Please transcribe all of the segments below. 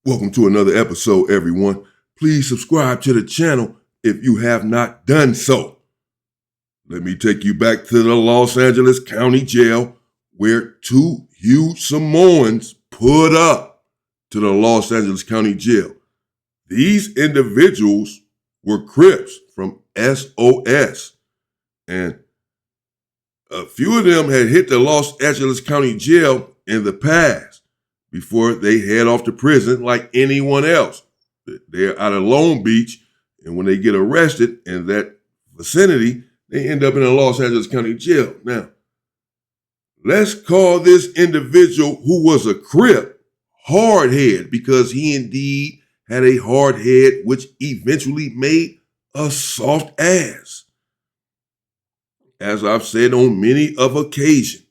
Welcome to another episode, everyone. Please subscribe to the channel if you have not done so. Let me take you back to the Los Angeles County Jail, where two huge Samoans put up to the Los Angeles County Jail. These individuals were Crips from SOS, and a few of them had hit the Los Angeles County Jail in the past before they head off to prison like anyone else. They're out of Long Beach, and when they get arrested in that vicinity, they end up in the Los Angeles County Jail. Now, let's call this individual who was a Crip Hardhead, because he indeed had a hard head, which eventually made a soft ass. As I've said on many of occasions,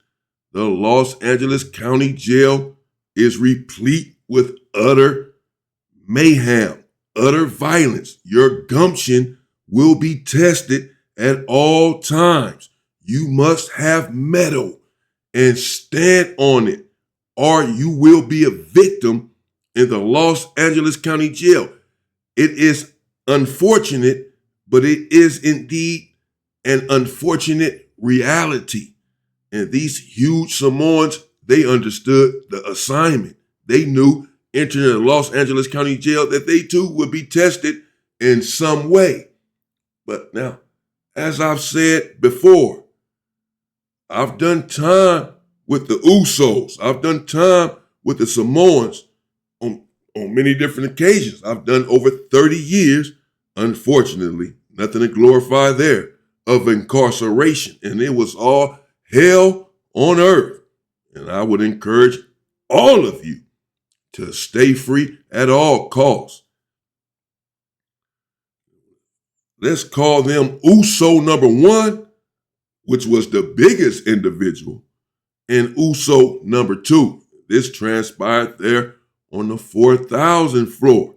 the Los Angeles County Jail is replete with utter mayhem, utter violence. Your gumption will be tested at all times. You must have mettle and stand on it, or you will be a victim in the Los Angeles County Jail. It is unfortunate, but it is indeed an unfortunate reality. And these huge Samoans, they understood the assignment. They knew entering the Los Angeles County Jail that they too would be tested in some way. But now, as I've said before, I've done time with the Usos. I've done time with the Samoans on many different occasions. I've done over 30 years, unfortunately, nothing to glorify there, of incarceration. And it was all hell on earth. And I would encourage all of you to stay free at all costs. Let's call them Uso number one, which was the biggest individual, and Uso number two. This transpired there on the 4,000 floor.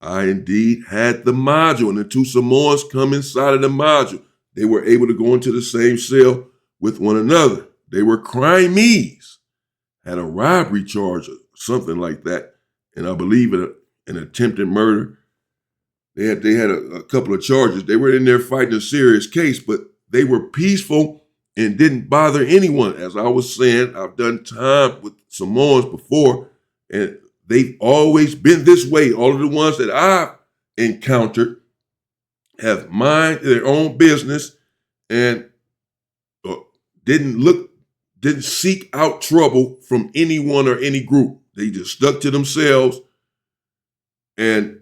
I indeed had the module, and the two Samoans come inside of the module. They were able to go into the same cell with one another. They were crimees, had a robbery charge or something like that, and I believe an attempted murder. They had a couple of charges. They were in there fighting a serious case, but they were peaceful and didn't bother anyone. As I was saying, I've done time with Samoans before, and they've always been this way. All of the ones that I've encountered have mind their own business and didn't seek out trouble from anyone or any group. They just stuck to themselves and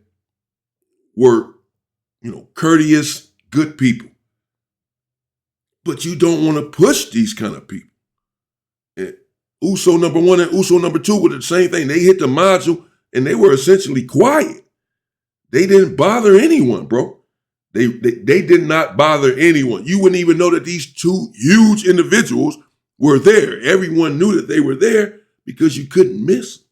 were, courteous, good people. But you don't want to push these kind of people. And Uso number one and Uso number two were the same thing. They hit the module and they were essentially quiet. They didn't bother anyone, bro. They did not bother anyone. You wouldn't even know that these two huge individuals were there. Everyone knew that they were there because you couldn't miss them.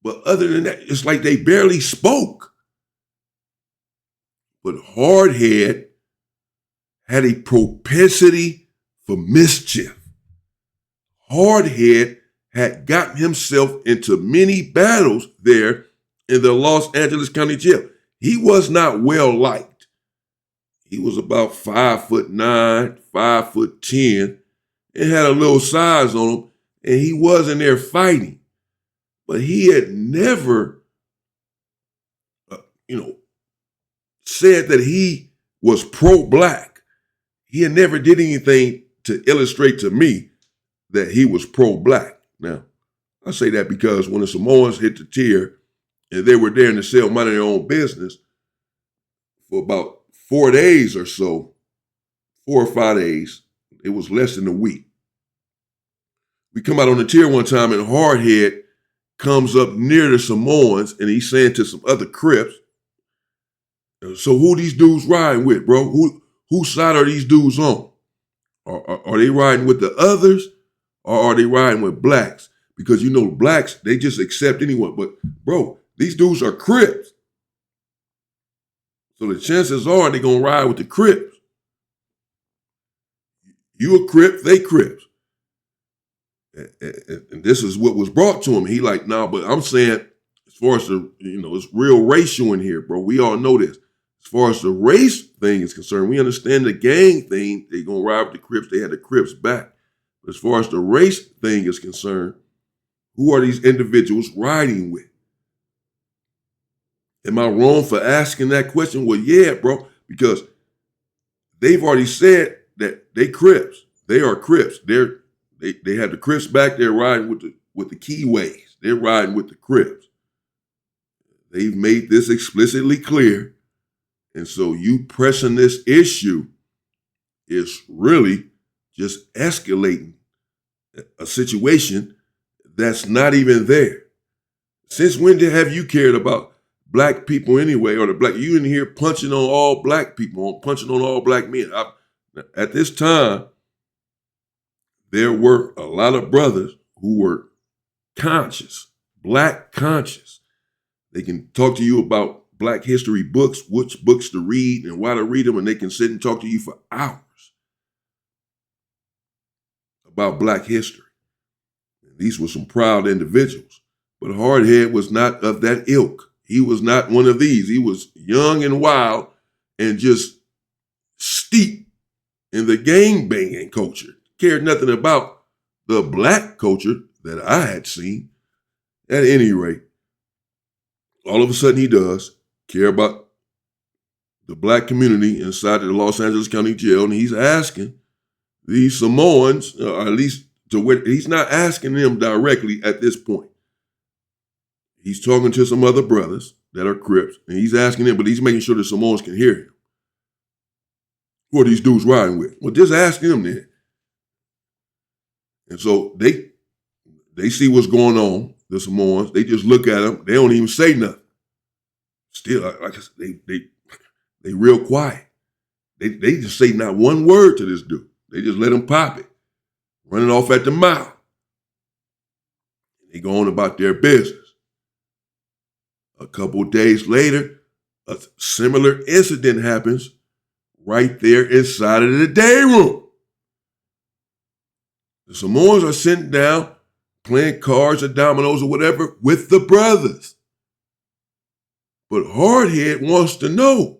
But other than that, it's like they barely spoke. But Hardhead had a propensity for mischief. Hardhead had gotten himself into many battles there in the Los Angeles County Jail. He was not well liked. He was about 5'9", 5'10", and had a little size on him, and he wasn't there fighting. But he had never, said that he was pro-black. He had never did anything to illustrate to me that he was pro-black. Now, I say that because when the Samoans hit the tier and they were there in the cell minding their own business for about 4 days or so, 4 or 5 days, it was less than a week. We come out on the tier one time and Hardhead comes up near the Samoans and he's saying to some other Crips, so who these dudes riding with, bro? Whose side are these dudes on? Are they riding with the others or are they riding with blacks? Because blacks, they just accept anyone. But bro, these dudes are Crips. So the chances are they're going to ride with the Crips. You a Crip, they Crips. And this is what was brought to him. He like, nah, but I'm saying, as far as the, it's real racial in here, bro. We all know this. As far as the race thing is concerned, we understand the gang thing. They gonna ride with the Crips. They had the Crips back. But as far as the race thing is concerned, who are these individuals riding with? Am I wrong for asking that question? Well, yeah, bro, because they've already said that they Crips. They are Crips. They have the Crips back there riding with the Keyways. They're riding with the Crips. They've made this explicitly clear. And so you pressing this issue is really just escalating a situation that's not even there. Since when have you cared about black people anyway, or the black, you in here punching on all black people, punching on all black men? At this time, there were a lot of brothers who were conscious, black conscious. They can talk to you about Black history books, which books to read and why to read them, and they can sit and talk to you for hours about Black history. And these were some proud individuals. But Hardhead was not of that ilk. He was not one of these. He was young and wild and just steeped in the gang banging culture. Cared nothing about the black culture that I had seen. At any rate, all of a sudden he does care about the black community inside of the Los Angeles County Jail, and he's asking these Samoans, or at least to where he's not asking them directly at this point. He's talking to some other brothers that are Crips, and he's asking them, but he's making sure the Samoans can hear him. Who are these dudes riding with? Well, just ask them then. And so they see what's going on, the Samoans. They just look at him. They don't even say nothing. Still, like I said, they real quiet. They just say not one word to this dude. They just let him pop it, running off at the mouth. They go on about their business. A couple of days later, a similar incident happens right there inside of the day room. The Samoans are sitting down, playing cards or dominoes or whatever with the brothers. But Hardhead wants to know,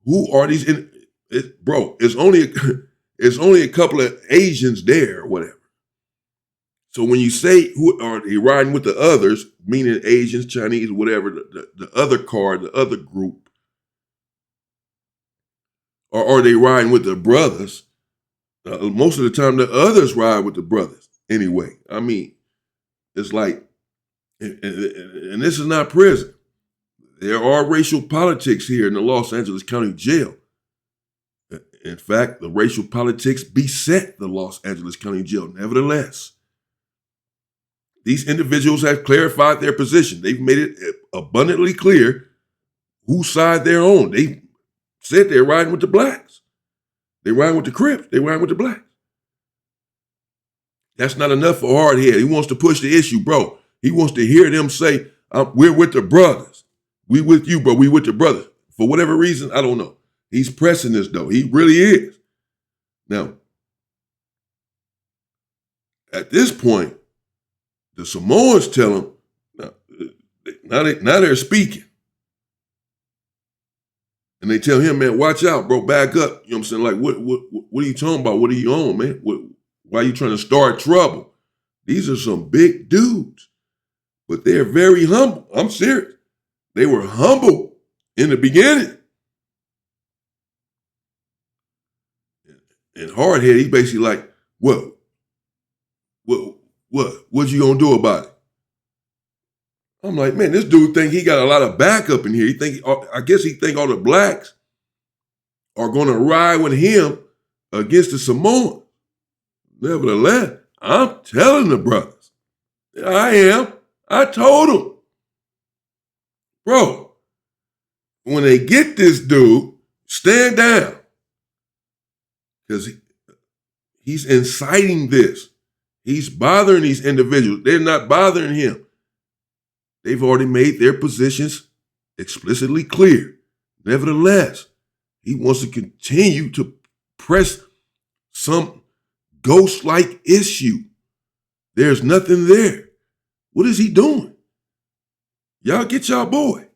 who are these? Bro, it's only a couple of Asians there or whatever. So when you say who are they riding with the others, meaning Asians, Chinese, whatever, the other card, the other group, or are they riding with the brothers? Most of the time, the others ride with the brothers anyway. I mean, it's like, and this is not prison. There are racial politics here in the Los Angeles County Jail. In fact, the racial politics beset the Los Angeles County Jail. Nevertheless, these individuals have clarified their position. They've made it abundantly clear whose side they're on. They said they're riding with the blacks. They riding with the Crips. They riding with the blacks. That's not enough for Hardhead. He wants to push the issue, bro. He wants to hear them say, we're with the brothers. We with you, bro. We with the brothers. For whatever reason, I don't know. He's pressing this, though. He really is. Now, at this point, the Samoans tell him, now they're speaking. And they tell him, man, watch out, bro, back up. You know what I'm saying? Like, what are you talking about? What are you on, man? Why are you trying to start trouble? These are some big dudes, but they're very humble. I'm serious. They were humble in the beginning. And Hardhead, he basically like, what you gonna do about it? I'm like, man, this dude think he got a lot of backup in here. I guess he think all the blacks are gonna ride with him against the Samoans. Nevertheless, I'm telling the brothers, I am. I told them, bro, when they get this dude, stand down. Because he's inciting this. He's bothering these individuals. They're not bothering him. They've already made their positions explicitly clear. Nevertheless, he wants to continue to press some ghost-like issue There's nothing there. What is he doing? Y'all get y'all boy.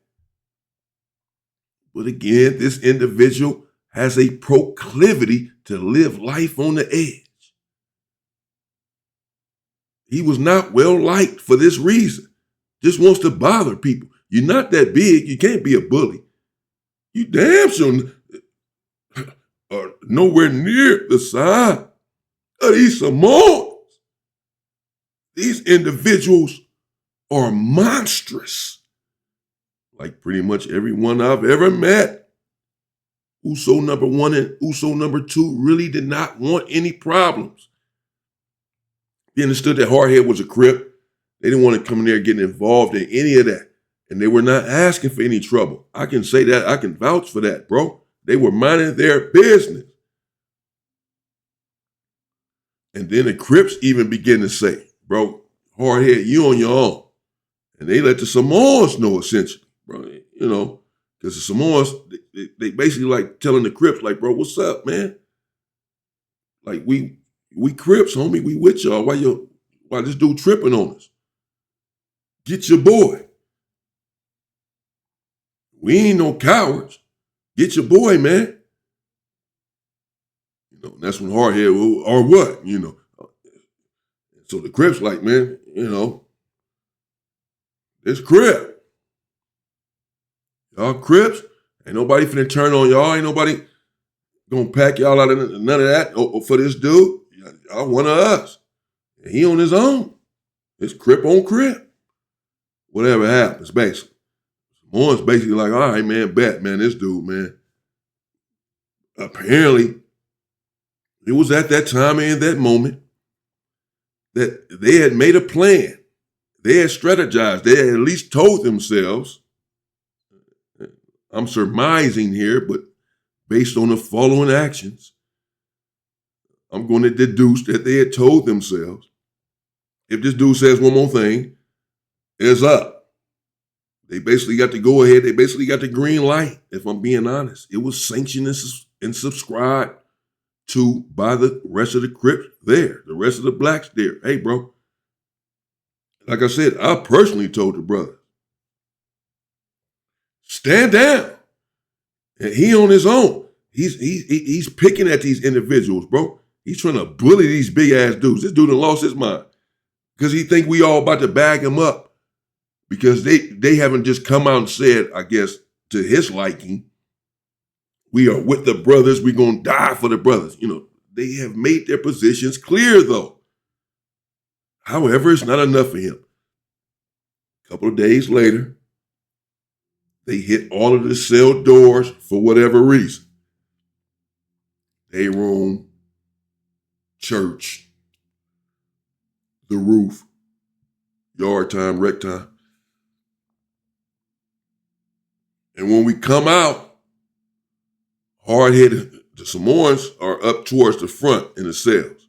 But again, this individual has a proclivity to live life on the edge. He was not well liked for this reason. Just wants to bother people. You're not that big. You can't be a bully. You damn sure are nowhere near the size of these Samoans. These individuals are monstrous. Like pretty much everyone I've ever met. Uso number 1 and Uso number 2 really did not want any problems. They understood that Hardhead was a Crip. They didn't want to come in there getting involved in any of that. And they were not asking for any trouble. I can say that. I can vouch for that, bro. They were minding their business. And then the Crips even begin to say, bro, Hardhead, you on your own. And they let the Samoans know essentially, bro, because the Samoans, they basically like telling the Crips, like, bro, what's up, man? Like, we Crips, homie, we with y'all. Why this dude tripping on us? Get your boy. We ain't no cowards. Get your boy, man. That's when Hardhead, or what, So the Crips like, man, it's Crip. Y'all Crips, ain't nobody finna turn on y'all. Ain't nobody gonna pack y'all out of none of that for this dude. Y'all one of us. And he on his own. It's Crip on Crip. Whatever happens, basically. Samoan's basically like, all right, man, bet, man, this dude, man. Apparently, it was at that time and in that moment that they had made a plan. They had strategized. They had at least told themselves, I'm surmising here, but based on the following actions, I'm going to deduce that they had told themselves, if this dude says one more thing, it's up. They basically got the go ahead. They basically got the green light, if I'm being honest. It was sanctioned and subscribed to by the rest of the Crips there, the rest of the blacks there. Hey, bro, like I said, I personally told the brother, stand down. And he on his own. He's picking at these individuals, bro. He's trying to bully these big ass dudes. This dude done lost his mind because he think we all about to bag him up because they haven't just come out and said, I guess, to his liking, we are with the brothers. We're going to die for the brothers. They have made their positions clear, though. However, it's not enough for him. A couple of days later, they hit all of the cell doors for whatever reason. Day room, church, the roof, yard time, rec time. And when we come out, Hardhead, the Samoans are up towards the front in the cells.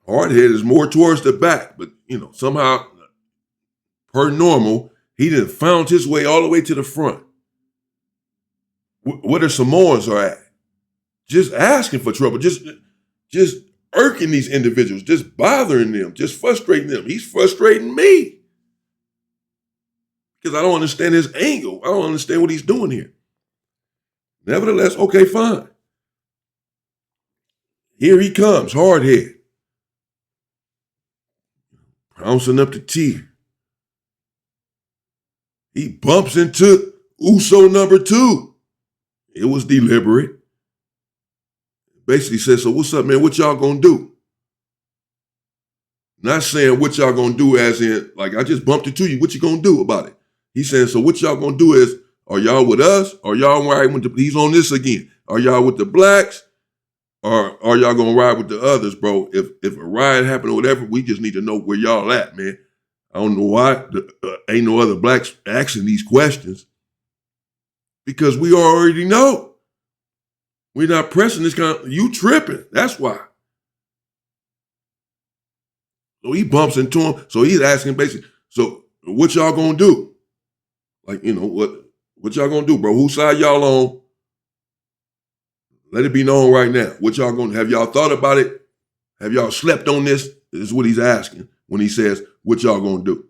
Hardhead is more towards the back, but somehow, per normal, he done found his way all the way to the front. Where the Samoans are at. Just asking for trouble, just irking these individuals, just bothering them, just frustrating them. He's frustrating me. Because I don't understand his angle. I don't understand what he's doing here. Nevertheless, okay, fine. Here he comes, Hardhead. Pouncing up the T. He bumps into Uso number 2. It was deliberate. Basically said, so what's up, man? What y'all gonna do? Not saying what y'all gonna do as in, like, I just bumped into you. What you gonna do about it? He's saying, so what y'all gonna do is, are y'all with us? Or y'all riding with he's on this again. Are y'all with the blacks? Or are y'all gonna ride with the others, bro? If a riot happened or whatever, we just need to know where y'all at, man. I don't know why ain't no other blacks asking these questions. Because we already know. We're not pressing this kind of, you tripping. That's why. So he bumps into him. So he's asking basically, so what y'all gonna do? Like, what y'all gonna do, bro? Whose side y'all on? Let it be known right now. What y'all gonna, have y'all thought about it? Have y'all slept on this? is what he's asking when he says, what y'all gonna do?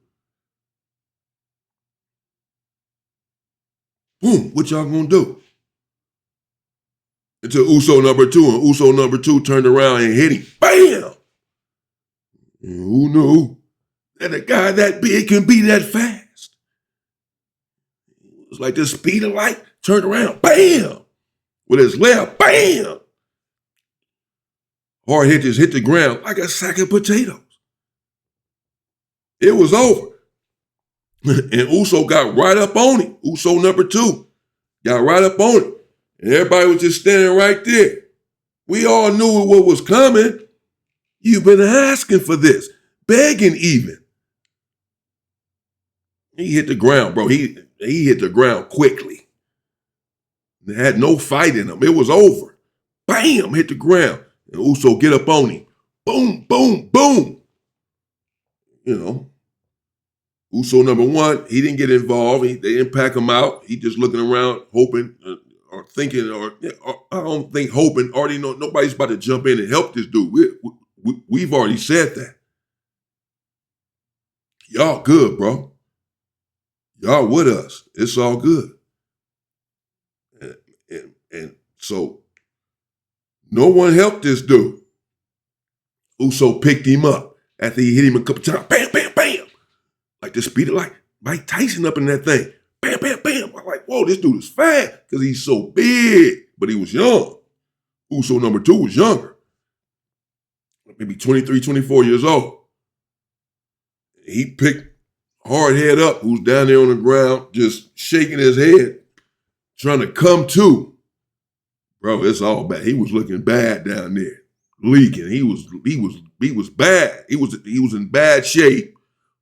Boom, what y'all gonna do? Until Uso number 2, and Uso number 2 turned around and hit him. Bam! And who knew that a guy that big can be that fast? It was like the speed of light, turned around, bam! With his left, bam! Hardhead just hit the ground like a sack of potatoes. It was over. And Uso got right up on him. Uso number 2 got right up on him. And everybody was just standing right there. We all knew what was coming. You've been asking for this, begging even. He hit the ground, bro. He hit the ground quickly. They had no fight in him. It was over. Bam, hit the ground. And Uso get up on him. Boom, boom, boom. You know, Uso number 1, he didn't get involved. They didn't pack him out. He just looking around, hoping or thinking, or I don't think hoping. Already know nobody's about to jump in and help this dude. We've already said that. Y'all good, bro. Y'all with us. It's all good. And so no one helped this dude. Uso picked him up after he hit him a couple times. Bam, bam, bam. Like the speed of light. Mike Tyson up in that thing. Bam, bam, bam. I'm like, whoa, this dude is fast because he's so big. But he was young. Uso number 2 was younger. Maybe 23, 24 years old. He picked Hardhead up, who's down there on the ground, just shaking his head, trying to come to. Bro, it's all bad. He was looking bad down there, leaking. He was bad. He was in bad shape.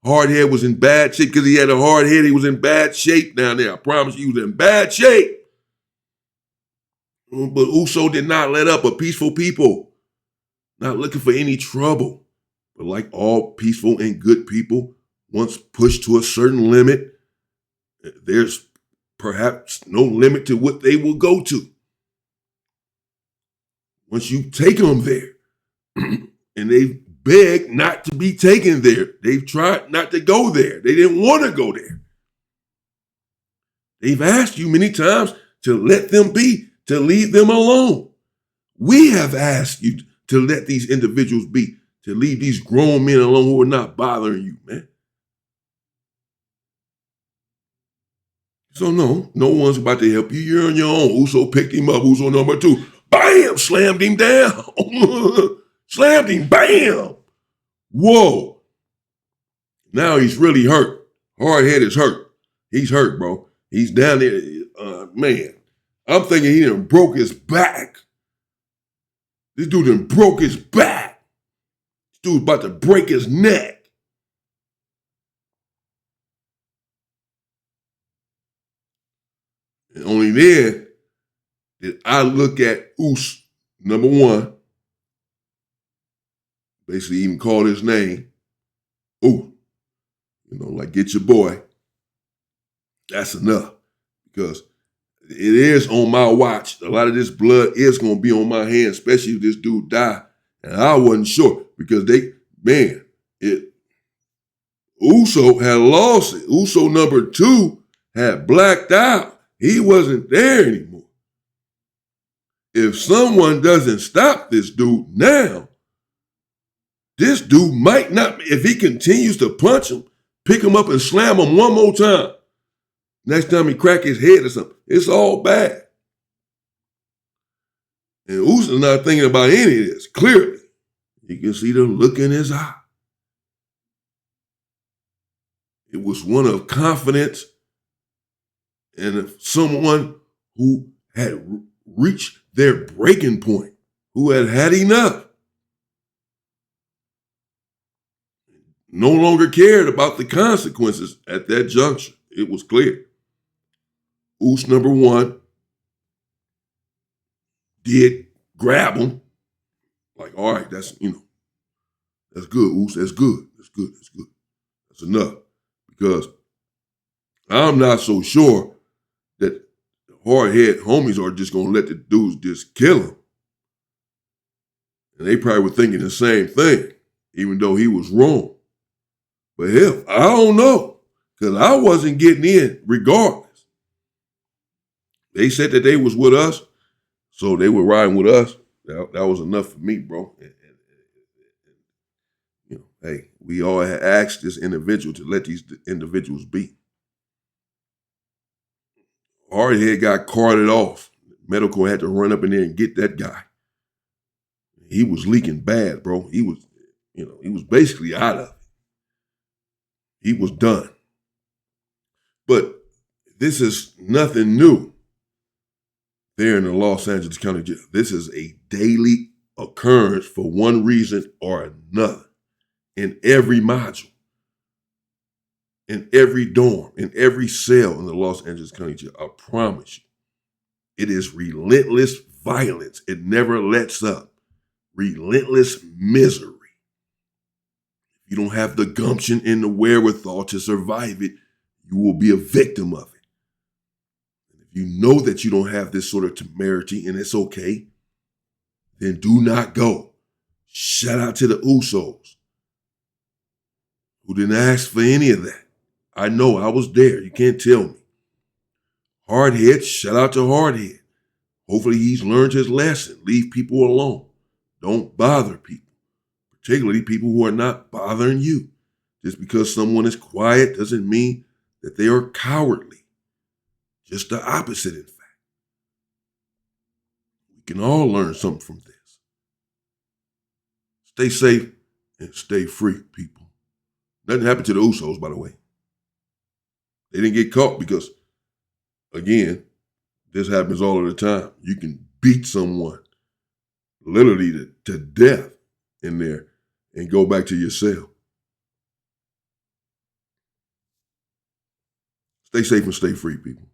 Hardhead was in bad shape because he had a hard head. He was in bad shape down there. I promise you, he was in bad shape. But Uso did not let up. A peaceful people, not looking for any trouble. But like all peaceful and good people, once pushed to a certain limit, there's perhaps no limit to what they will go to. Once you take them there, and they've begged not to be taken there. They've tried not to go there. They didn't want to go there. They've asked you many times to let them be, to leave them alone. We have asked you to let these individuals be, to leave these grown men alone who are not bothering you, man. So no one's about to help you. You're on your own. Uso picked him up. Uso number 2. Bam! Slammed him down. Slammed him. Bam! Whoa. Now he's really hurt. Hardhead is hurt. He's hurt, bro. He's down there. Man, I'm thinking he done broke his back. This dude done broke his back. This dude's about to break his neck. And only then did I look at Us, number 1, basically even called his name. Ooh, like get your boy. That's enough. Because it is on my watch. A lot of this blood is going to be on my hands, especially if this dude died. And I wasn't sure because Uso had lost it. Uso number 2 had blacked out. He wasn't there anymore. If someone doesn't stop this dude now, this dude might not, if he continues to punch him, pick him up and slam him one more time. Next time he crack his head or something, it's all bad. And Uso's not thinking about any of this, clearly. You can see the look in his eye. It was one of confidence and of someone who had reached their breaking point, who had had enough. No longer cared about the consequences at that juncture. It was clear. Us number 1 did grab him. Like, all right, that's good, Us, that's good. That's enough. Because I'm not so sure that hardhead homies are just going to let the dudes just kill him. And they probably were thinking the same thing. even though he was wrong. But hell, I don't know, because I wasn't getting in regardless. They said that they was with us, so they were riding with us. That was enough for me, bro. And, hey, we all had asked this individual to let these individuals be. Hardhead got carted off. Medical had to run up in there and get that guy. He was leaking bad, bro. He was basically out of it. He was done. But this is nothing new there in the Los Angeles County Jail. This is a daily occurrence for one reason or another in every module, in every dorm, in every cell in the Los Angeles County Jail. I promise you, it is relentless violence. It never lets up. Relentless misery. If you don't have the gumption and the wherewithal to survive it, you will be a victim of it. And if you know that you don't have this sort of temerity and it's okay, then do not go. Shout out to the Usos who didn't ask for any of that. I know, I was there. You can't tell me. Hardhead, shout out to Hardhead. Hopefully he's learned his lesson. Leave people alone. Don't bother people, particularly people who are not bothering you. Just because someone is quiet doesn't mean that they are cowardly. Just the opposite, in fact. We can all learn something from this. Stay safe and stay free, people. Nothing happened to the Usos, by the way. They didn't get caught because, again, this happens all of the time. You can beat someone literally to death in there and go back to your cell. Stay safe and stay free, people.